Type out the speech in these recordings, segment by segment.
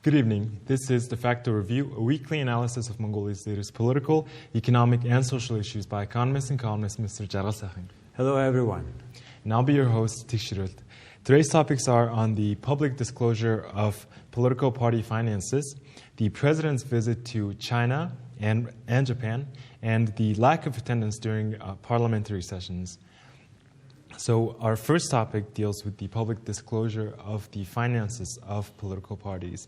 Good evening. This is Defacto Review, a weekly analysis of Mongolia's latest political, economic, and social issues by economist and columnist Mr. Khurelsukh. Hello, everyone. And I'll be your host, Tikshirult. Today's topics are on the public disclosure of political party finances, the president's visit to China and Japan, and the lack of attendance during parliamentary sessions. So our first topic deals with the public disclosure of the finances of political parties.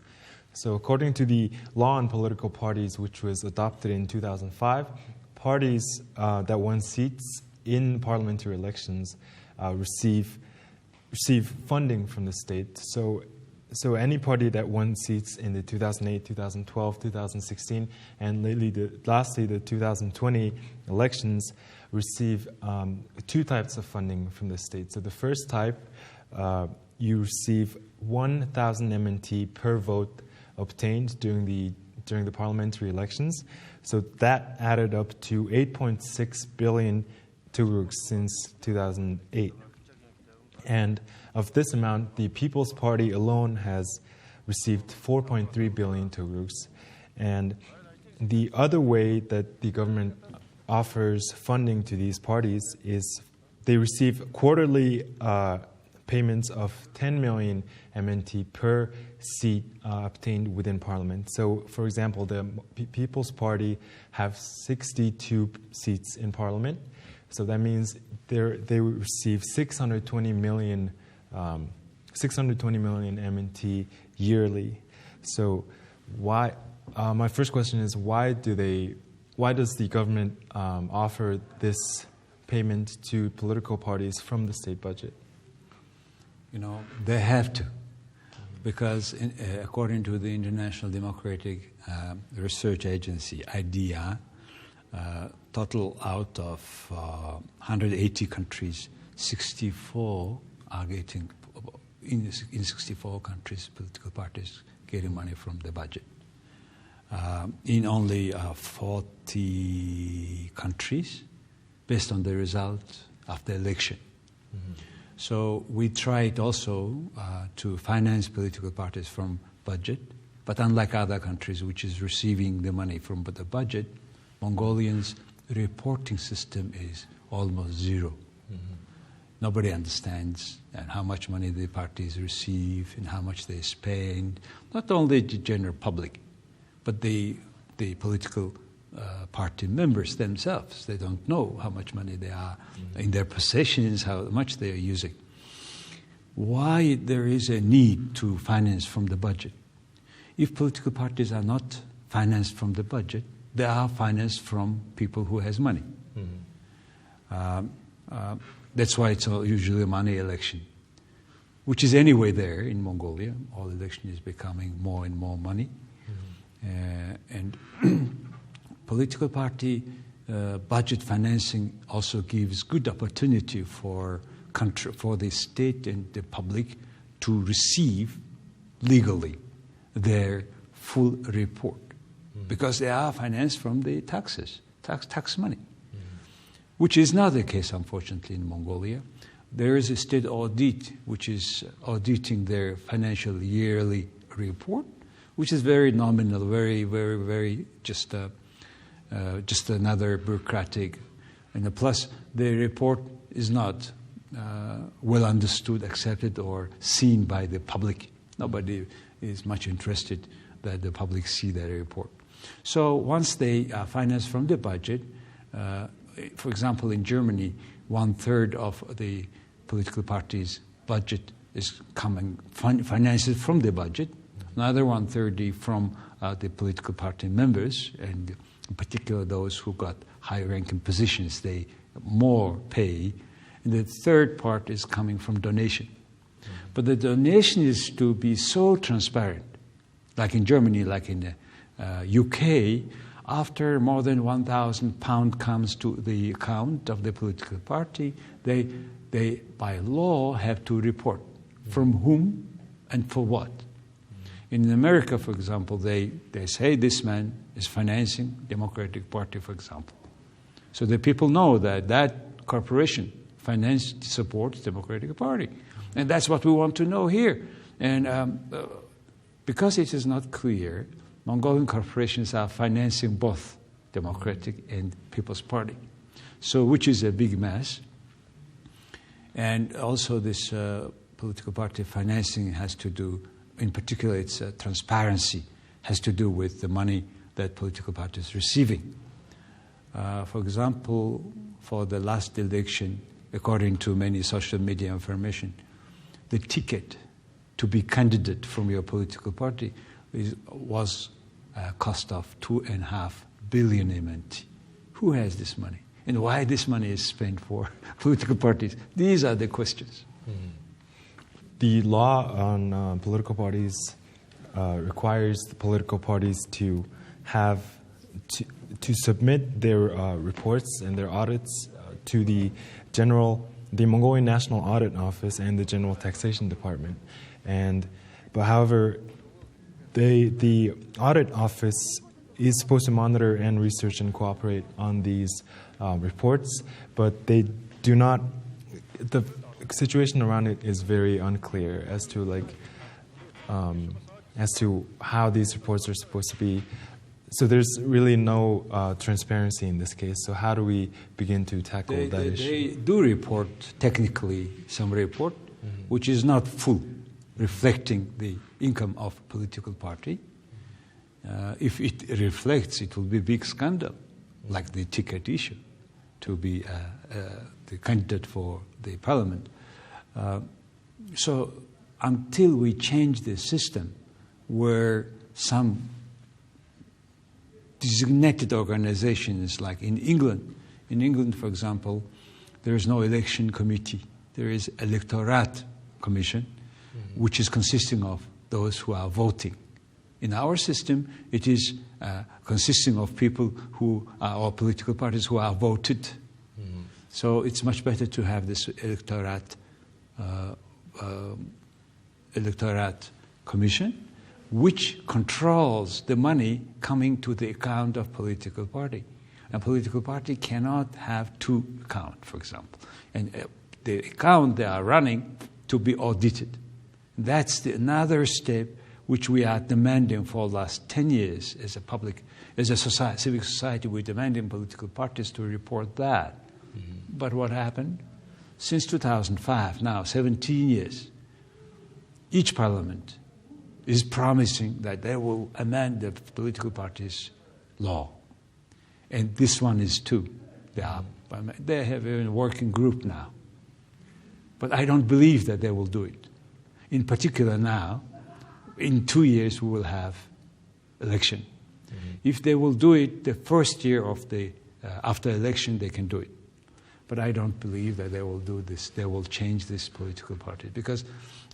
So according to the law on political parties, which was adopted in 2005, parties that won seats in parliamentary elections receive funding from the state. So any party that won seats in the 2008, 2012, 2016, and lastly the 2020 elections receive two types of funding from the state. So the first type, you receive 1,000 MNT per vote obtained during the parliamentary elections. So that added up to 8.6 billion Turuks since 2008. And of this amount, the People's Party alone has received 4.3 billion Turuks. And the other way that the government offers funding to these parties is they receive quarterly payments of 10 million MNT per seat obtained within parliament. So, for example, the People's Party have 62 seats in parliament. So that means they receive 620 million MNT yearly. So why? My first question is why does the government offer this payment to political parties from the state budget? You know, they have to, because according to the International Democratic Research Agency, IDEA, total out of 180 countries, 64 are getting, in 64 countries, political parties getting money from the budget. In only 40 countries, based on the result of the election. Mm-hmm. So we tried also to finance political parties from budget, but unlike other countries which is receiving the money from the budget, Mongolians' reporting system is almost zero. Mm-hmm. Nobody understands how much money the parties receive and how much they spend, not only the general public, but the political party members themselves. They don't know how much money they are in their possessions, how much they are using. Why there is a need to finance from the budget? If political parties are not financed from the budget, they are financed from people who has money. Mm-hmm. That's why it's usually a money election, which is anyway there in Mongolia. All election is becoming more and more money. And political party budget financing also gives good opportunity for the state and the public to receive legally their full report, because they are financed from the taxes, tax money, which is not the case, unfortunately, in Mongolia. There is a state audit which is auditing their financial yearly report, which is very nominal, very, very, very just another bureaucratic. And plus, the report is not well understood, accepted, or seen by the public. Nobody is much interested that the public see that report. So once they finance from the budget, for example, in Germany, 1/3 of the political party's budget is financed from the budget. Another 1/3 from the political party members, and in particular those who got high-ranking positions, they more pay. And the third part is coming from donation. But the donation is to be so transparent, like in Germany, like in the UK, after more than £1,000 comes to the account of the political party, they by law have to report from whom and for what. In America, for example, they say this man is financing Democratic Party, for example. So the people know that corporation supports Democratic Party. And that's what we want to know here. And because it is not clear, Mongolian corporations are financing both Democratic and People's Party, so which is a big mess. And also this political party financing has to do, in particular its transparency, has to do with the money that political parties are receiving. For example, for the last election, according to many social media information, the ticket to be candidate from your political party was a cost of 2.5 billion MNT. Who has this money? And why this money is spent for political parties? These are the questions. The law on political parties requires the political parties to have to submit their reports and their audits to the Mongolian National Audit Office and the General Taxation Department. But however, the audit office is supposed to monitor and research and cooperate on these reports, but they do not. The situation around it is very unclear as to how these reports are supposed to be. So there's really no transparency in this case. So how do we begin to tackle that issue? They do report technically some report, which is not full, reflecting the income of political party. If it reflects, it will be a big scandal, like the ticket issue, to be the candidate for the parliament. So until we change the system where some designated organizations, like in England, for example, there is no election committee. There is electorate commission, which is consisting of those who are voting. In our system, it is consisting of people who are, or political parties who are voted. So it's much better to have this electorate commission, which controls the money coming to the account of political party. A political party cannot have two accounts, for example, and the account they are running to be audited. That's another step which we are demanding for the last 10 years as a civic society. We're demanding political parties to report that. But what happened? Since 2005, now 17 years, each parliament is promising that they will amend the political parties' law. And this one is too. They have a working group now. But I don't believe that they will do it. In particular now, in 2 years we will have election. If they will do it the first year of the after election, they can do it. But I don't believe that they will do this. They will change this political party. Because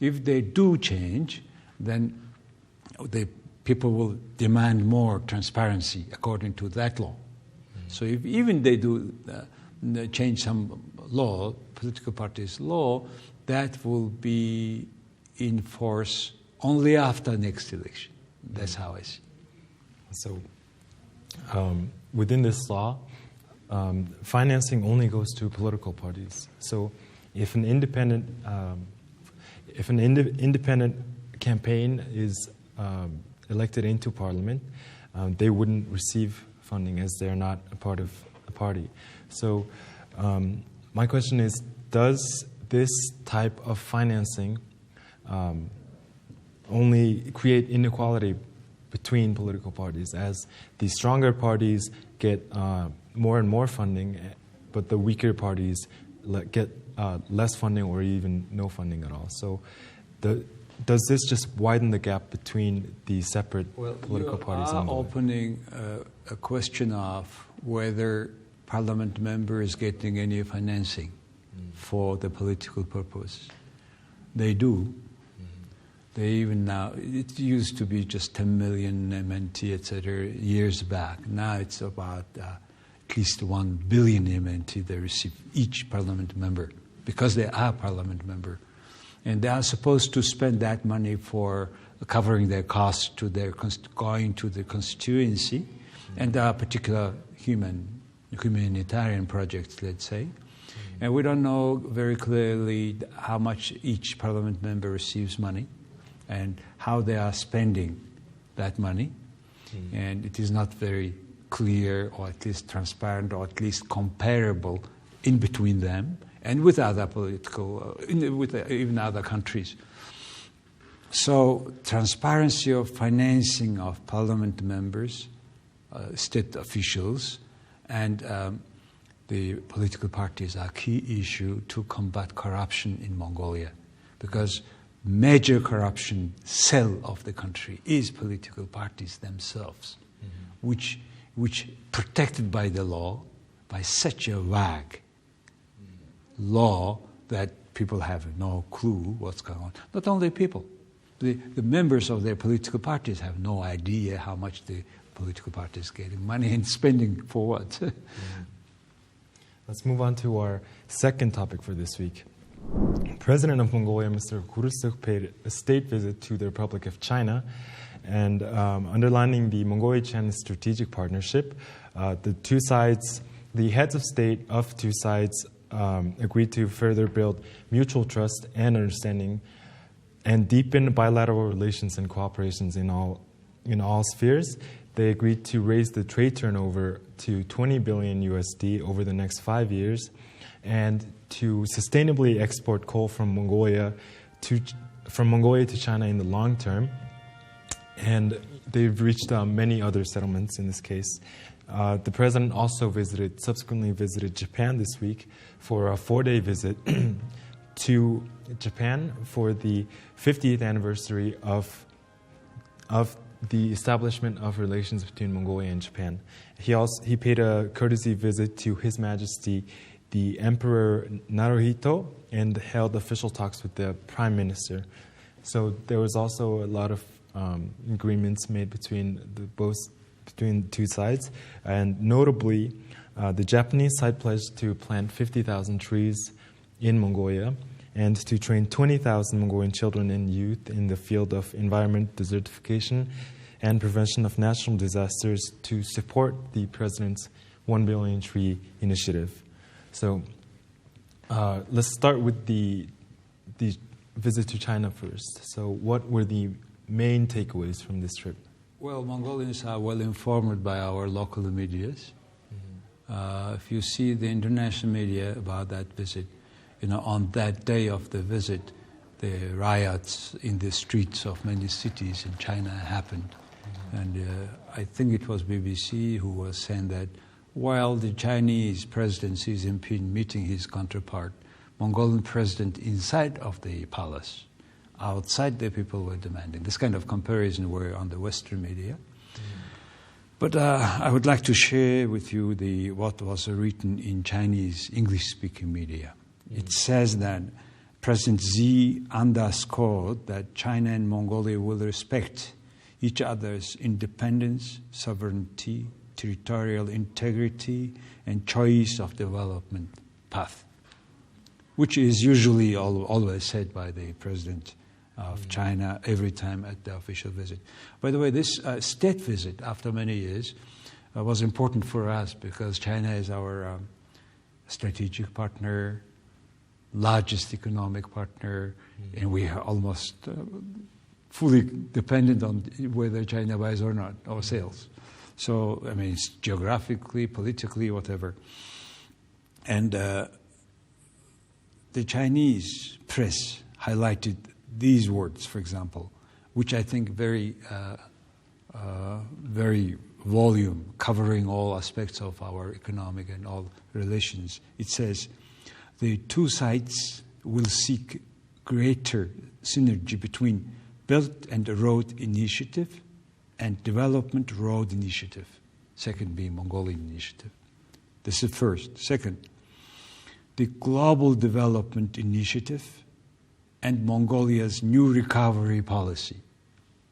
if they do change, then the people will demand more transparency according to that law. So if even they do change some law, political parties' law, that will be in force only after next election. That's how I see. So within this law, financing only goes to political parties. So if an independent campaign is elected into parliament, they wouldn't receive funding as they're not a part of a party. So my question is, does this type of financing only create inequality between political parties, as the stronger parties get more and more funding, but the weaker parties get less funding or even no funding at all? So does this just widen the gap between the separate political parties? You are opening a question of whether parliament member is getting any financing for the political purpose. They do. They even now, it used to be just 10 million MNT, etc. years back. Now it's about at least 1 billion MNT they receive each parliament member, because they are parliament member. And they are supposed to spend that money for covering their costs to their going to the constituency, and there are particular humanitarian projects, let's say. And we don't know very clearly how much each parliament member receives money. and how they are spending that money. And it is not very clear, or at least transparent, or at least comparable in between them and with other with even other countries. So transparency of financing of parliament members, state officials, and the political parties are key issue to combat corruption in Mongolia, because major corruption cell of the country is political parties themselves, which protected by the law, by such a vague law that people have no clue what's going on. Not only people, the members of their political parties have no idea how much the political party is getting money and spending for what. Let's move on to our second topic for this week. President of Mongolia, Mr. Khurelsukh, paid a state visit to the Republic of China, and underlining the Mongolia-China strategic partnership, the heads of state of two sides agreed to further build mutual trust and understanding and deepen bilateral relations and cooperations in all spheres. They agreed to raise the trade turnover to 20 billion USD over the next 5 years, and to sustainably export coal from Mongolia to China in the long term. And they've reached many other settlements in this case. The president also subsequently visited Japan this week for a 4-day visit to Japan for the 50th anniversary of the establishment of relations between Mongolia and Japan. He paid a courtesy visit to His Majesty the Emperor Naruhito and held official talks with the Prime Minister. So there was also a lot of agreements made between the two sides, and notably, the Japanese side pledged to plant 50,000 trees in Mongolia and to train 20,000 Mongolian children and youth in the field of environment desertification and prevention of natural disasters to support the president's 1 billion tree initiative. So let's start with the visit to China first. So what were the main takeaways from this trip? Well, Mongolians are well informed by our local medias. If you see the international media about that visit, on that day of the visit, the riots in the streets of many cities in China happened. And I think it was BBC who was saying that while the Chinese president Xi Jinping meeting his counterpart, Mongolian president inside of the palace, outside the people were demanding. This kind of comparison were on the Western media. But I would like to share with you what was written in Chinese English-speaking media. It says that President Xi underscored that China and Mongolia will respect each other's independence, sovereignty, territorial integrity, and choice of development path, which is usually always said by the president of China every time at the official visit. By the way, this state visit, after many years, was important for us because China is our strategic partner, largest economic partner, and we are almost fully dependent on whether China buys or not, or sells. So, I mean, it's geographically, politically, whatever. And the Chinese press highlighted these words, for example, which I think very volume, covering all aspects of our economic and all relations. It says, the two sides will seek greater synergy between Belt and Road Initiative and Development Road Initiative, second being Mongolian Initiative. This is first. Second, the Global Development Initiative and Mongolia's new recovery policy.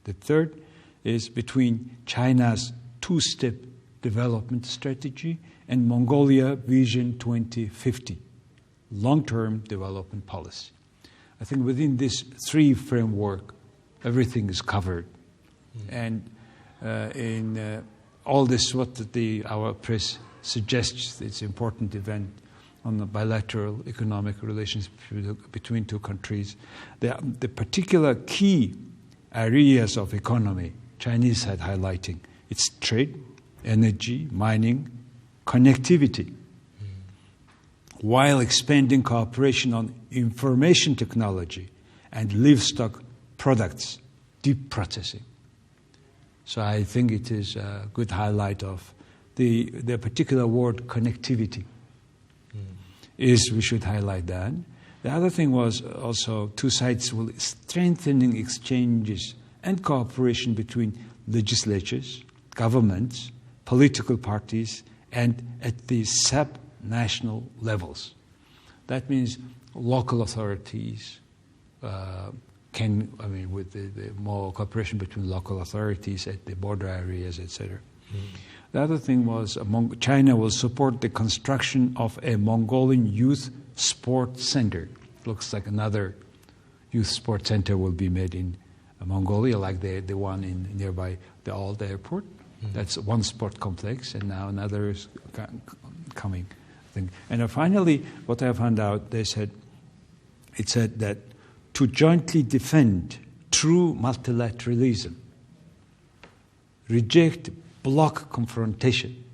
The third is between China's two-step development strategy and Mongolia Vision 2050, long-term development policy. I think within this three framework, everything is covered. And in all this, what our press suggests, it's an important event on the bilateral economic relations between two countries. The particular key areas of economy Chinese had highlighting. It's trade, energy, mining, connectivity, while expanding cooperation on information technology and livestock products, deep processing. So I think it is a good highlight of the particular word connectivity. Is we should highlight that. The other thing was also two sides will strengthening exchanges and cooperation between legislatures, governments, political parties, and at the sub-national levels. That means local authorities with the more cooperation between local authorities at the border areas, etc. The other thing was China will support the construction of a Mongolian youth sport center. Looks like another youth sport center will be made in Mongolia, like the one in nearby the old airport. That's one sport complex, and now another is coming. And finally, what I found out, it said that to jointly defend true multilateralism, reject bloc confrontation,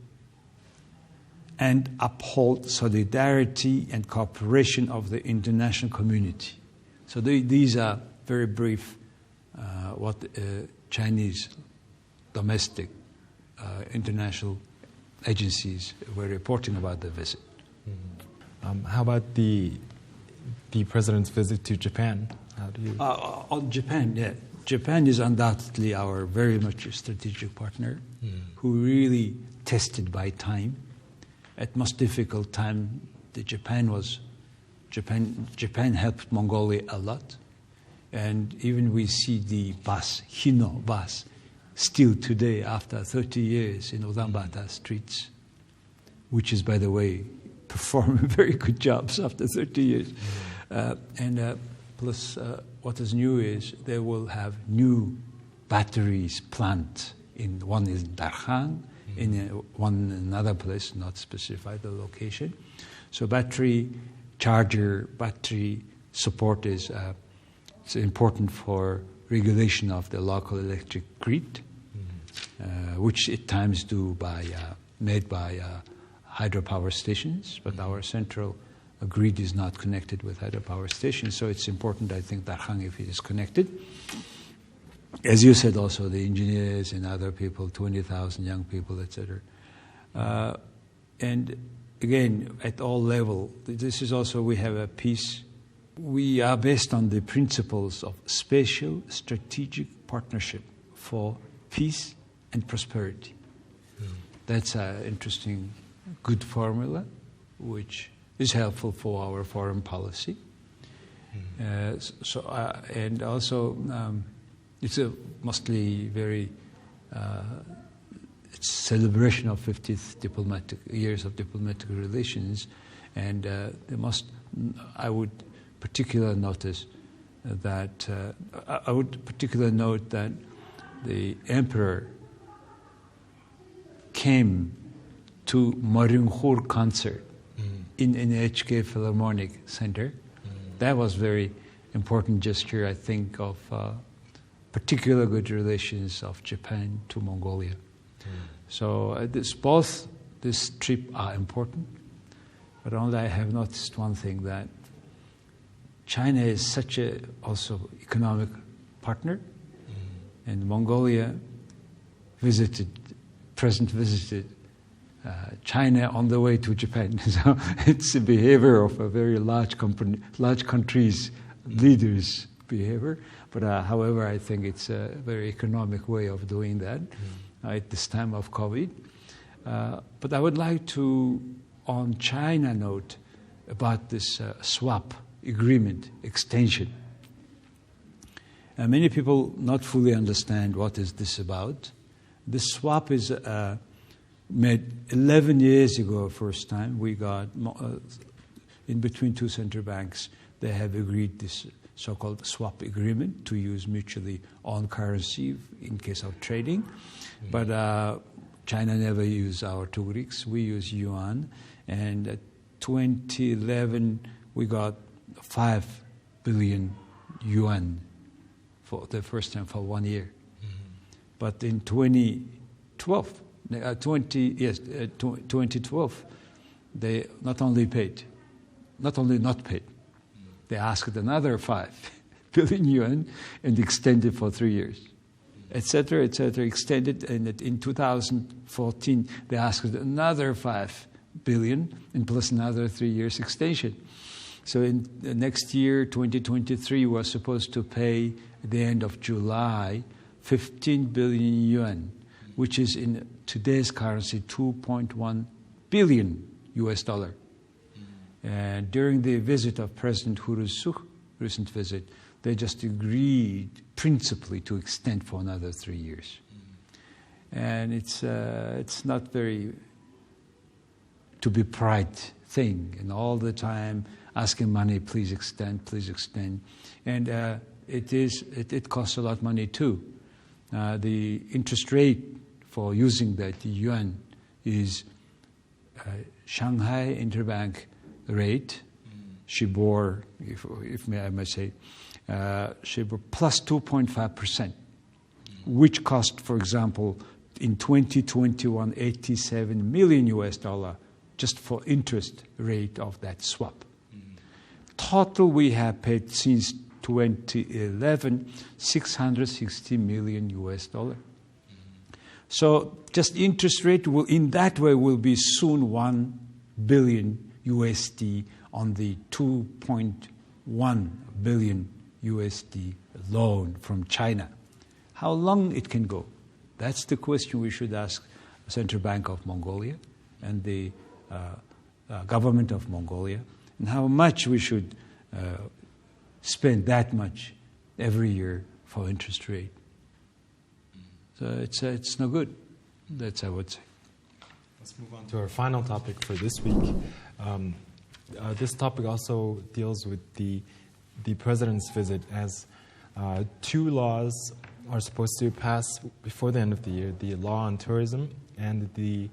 and uphold solidarity and cooperation of the international community. So these are very brief what Chinese domestic international agencies were reporting about the visit. How about the president's visit to Japan? How do you? On Japan, yeah. Japan is undoubtedly our very much strategic partner who really tested by time. At most difficult time, Japan helped Mongolia a lot. And even we see the bus, Hino bus, still today after 30 years in Ulaanbaatar streets, which is, by the way, performing very good jobs after 30 years. Plus, what is new is they will have new batteries plant. One is in Darkhan, in another place, not specified the location. So battery support is it's important for regulation of the local electric grid, which at times made by hydropower stations, but our central grid is not connected with hydropower stations, so it's important, I think, that if it is connected. As you said also, the engineers and other people, 20,000 young people, etc. And again, at all levels, this is also, we have a peace. We are based on the principles of spatial strategic partnership for peace and prosperity. That's an interesting, good formula, which is helpful for our foreign policy. And also, it's a mostly very it's celebration of 50th years of diplomatic relations, and I would particularly note that the emperor came to Marinkhor concert in NHK Philharmonic Center. That was very important gesture, I think, of particular good relations of Japan to Mongolia. So this trip are important, but only I have noticed one thing, that China is such a also economic partner, and Mongolia visited China on the way to Japan. So it's a behavior of a very large country's leaders' behavior. But however, I think it's a very economic way of doing that at this time of COVID. But I would like to, on China, note about this swap agreement extension. Many people not fully understand what is this about. This swap is made 11 years ago. First time we got in between two central banks, they have agreed this so-called swap agreement to use mutually owned currency in case of trading. But China never used our tugriks. We use yuan. And in 2011, we got 5 billion yuan for the first time for 1 year. But in 2012, they not only not paid, they asked another 5 billion yuan and extended for 3 years, etc., extended. And in 2014, they asked another 5 billion and plus another 3 years extension. So in the next year, 2023, we're supposed to pay at the end of July 15 billion yuan, which is in today's currency $2.1 billion US dollar. And during the visit of President Khurelsukh, recent visit, they just agreed principally to extend for another 3 years. And it's not very to be pride thing, and all the time asking money, please extend, and it costs a lot of money too. The interest rate for using that yuan is Shanghai interbank rate, Shibor, if I may say, Shibor plus 2.5%, which cost, for example, in 2021, $87 million US dollar just for interest rate of that swap. Total we have paid since 2011, $660 million US dollar. So just interest rate will, in that way, will be soon 1 billion USD on the 2.1 billion USD loan from China. How long it can go? That's the question we should ask the Central Bank of Mongolia and the government of Mongolia, and how much we should spend that much every year for interest rate. So it's no good. That's I would say. Let's move on to our final topic for this week. This topic also deals with the president's visit, as 2 laws are supposed to pass before the end of the year: the law on tourism and the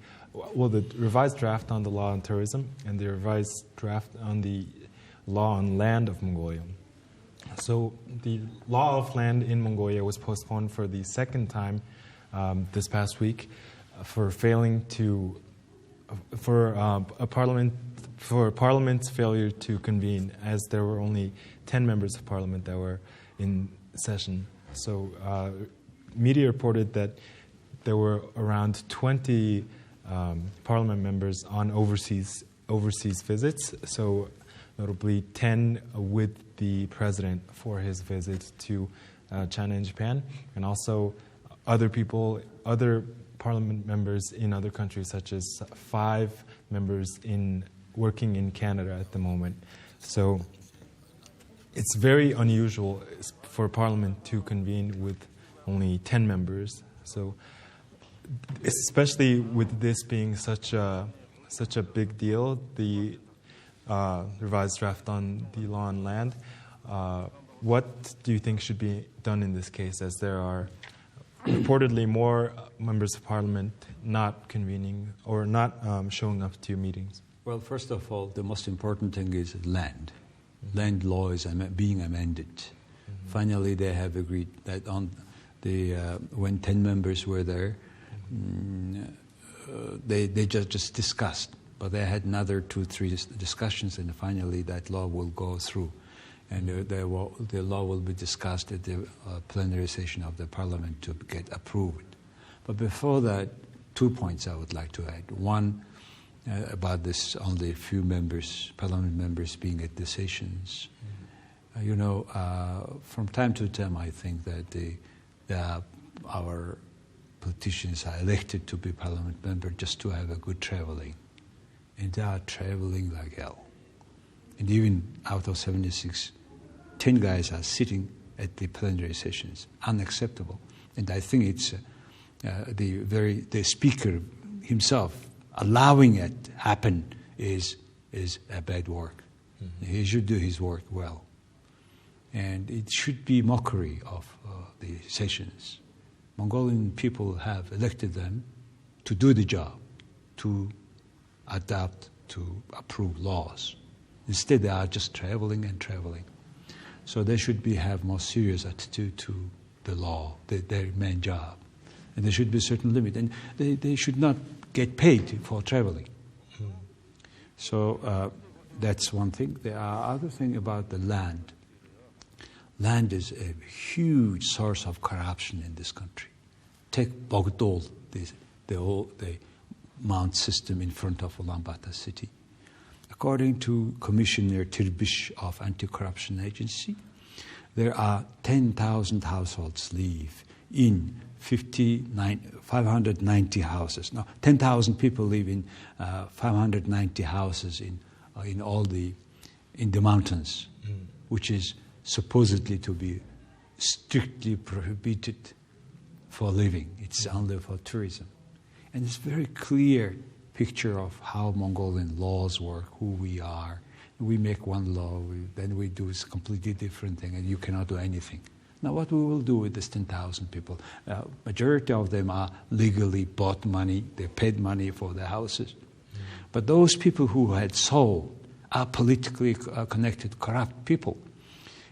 revised draft on the law on tourism and the revised draft on the law on land of Mongolia. So the law of land in Mongolia was postponed for the second time this past week for Parliament's failure to convene, as there were only 10 members of Parliament that were in session. So media reported that there were around 20 Parliament members on overseas visits. So notably 10 with the president for his visit to China and Japan, and also other Parliament members in other countries, such as 5 members working in Canada at the moment. So it's very unusual for Parliament to convene with only 10 members. So especially with this being such a big deal, the revised draft on the law on land, what do you think should be done in this case, as there are reportedly more members of Parliament not convening or not showing up to meetings? Well, first of all, the most important thing is land. Land law is being amended. Finally, they have agreed that on when 10 members were there, they just discussed, but they had another 2-3 discussions, and finally that law will go through, and the law will be discussed at the plenary session of the Parliament to get approved. But before that, 2 points I would like to add. One, about this only a few members, Parliament members being at the sessions. From time to time, I think that our politicians are elected to be Parliament member just to have a good traveling, and they are traveling like hell. And even out of 76, 10 guys are sitting at the plenary sessions. Unacceptable. And I think it's the speaker himself allowing it happen is a bad work. He should do his work well. And it should be mockery of the sessions. Mongolian people have elected them to do the job, to adopt, to approve laws. Instead, they are just traveling and traveling. So they should have more serious attitude to the law, their main job. And there should be a certain limit. And they should not get paid for traveling. So that's one thing. There are other things about the land. Land is a huge source of corruption in this country. Take Bogdol, the mount system in front of Ulaanbaatar city. According to Commissioner Tirbish of Anti-Corruption Agency, there are 10,000 households live in 590 houses. Now, 10,000 people live in 590 houses in the mountains, which is supposedly to be strictly prohibited for living. It's only for tourism. And it's a very clear picture of how Mongolian laws work, who we are. We make one law, then we do a completely different thing, and you cannot do anything. Now, what we will do with these 10,000 people? Majority of them are legally bought money. They paid money for their houses. But those people who had sold are politically connected, corrupt people.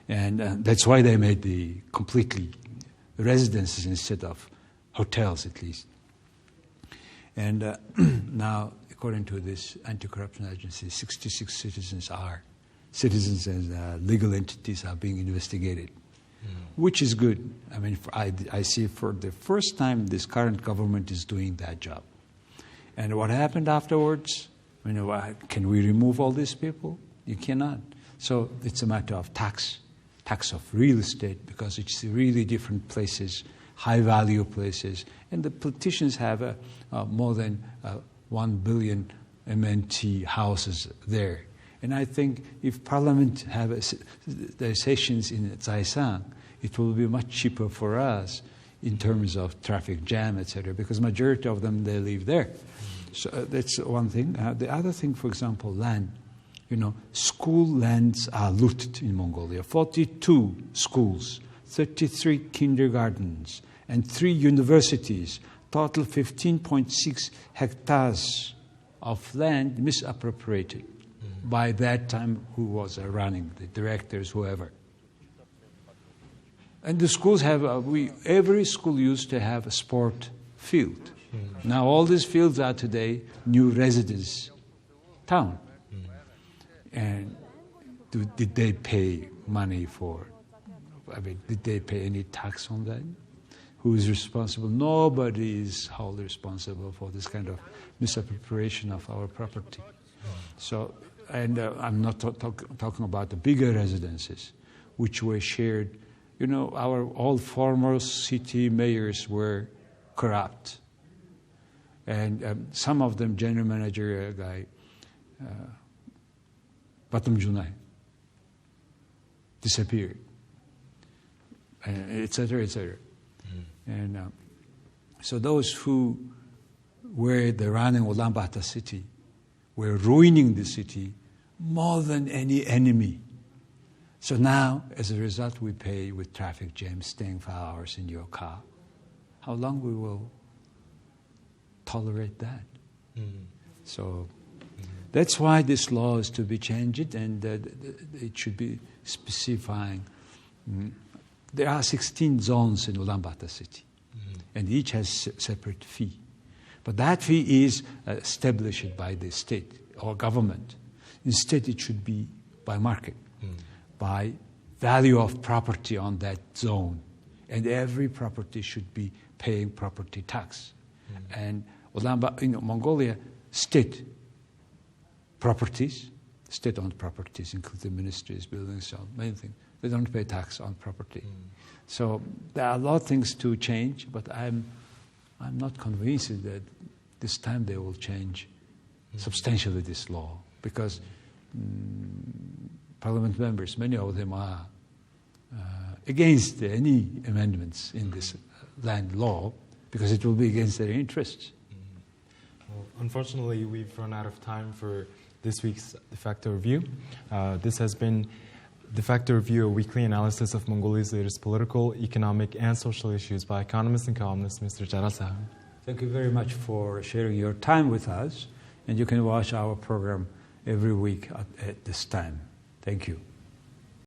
And that's why they made the completely residences instead of hotels, at least. And now, according to this anti-corruption agency, 66 citizens and legal entities are being investigated, which is good. I mean, I see for the first time this current government is doing that job. And what happened afterwards? Can we remove all these people? You cannot. So it's a matter of tax of real estate, because it's really different places, high-value places. And the politicians have more than 1 billion MNT houses there. And I think if Parliament have their sessions in Zaisan, it will be much cheaper for us in terms of traffic jam, etc., because majority of them, they live there. So that's one thing. The other thing, for example, land. School lands are looted in Mongolia. 42 schools, 33 kindergartens, and 3 universities, total 15.6 hectares of land misappropriated by that time who was running, the directors, whoever. And the schools have, every school used to have a sport field. Now all these fields are today new residence town. And did they pay money for, did they pay any tax on that? Who is responsible? Nobody is wholly responsible for this kind of misappropriation of our property. So, and I'm not talking about the bigger residences, which were shared. Our all former city mayors were corrupt. And some of them, general manager guy, Batum Junai, disappeared, etc., etc. And so those who were running Ulaanbaatar city were ruining the city more than any enemy. So now, as a result, we pay with traffic jams, staying for hours in your car. How long we will tolerate that? So that's why this law is to be changed, and it should be specifying. There are 16 zones in Ulaanbaatar city, and each has separate fee. But that fee is established by the state or government. Instead, it should be by market, by value of property on that zone. And every property should be paying property tax. And Mongolia, state properties, state-owned properties, including ministries, buildings, so many things, they don't pay tax on property. So there are a lot of things to change, but I'm not convinced that this time they will change substantially this law, because parliament members, many of them are against any amendments in this land law, because it will be against their interests. Well, unfortunately, we've run out of time for this week's Defacto Review. This has been Defacto Review, a weekly analysis of Mongolia's latest political, economic, and social issues by economist and columnist Mr. Jaral Sahab. Thank you very much for sharing your time with us, and you can watch our program every week at this time. Thank you.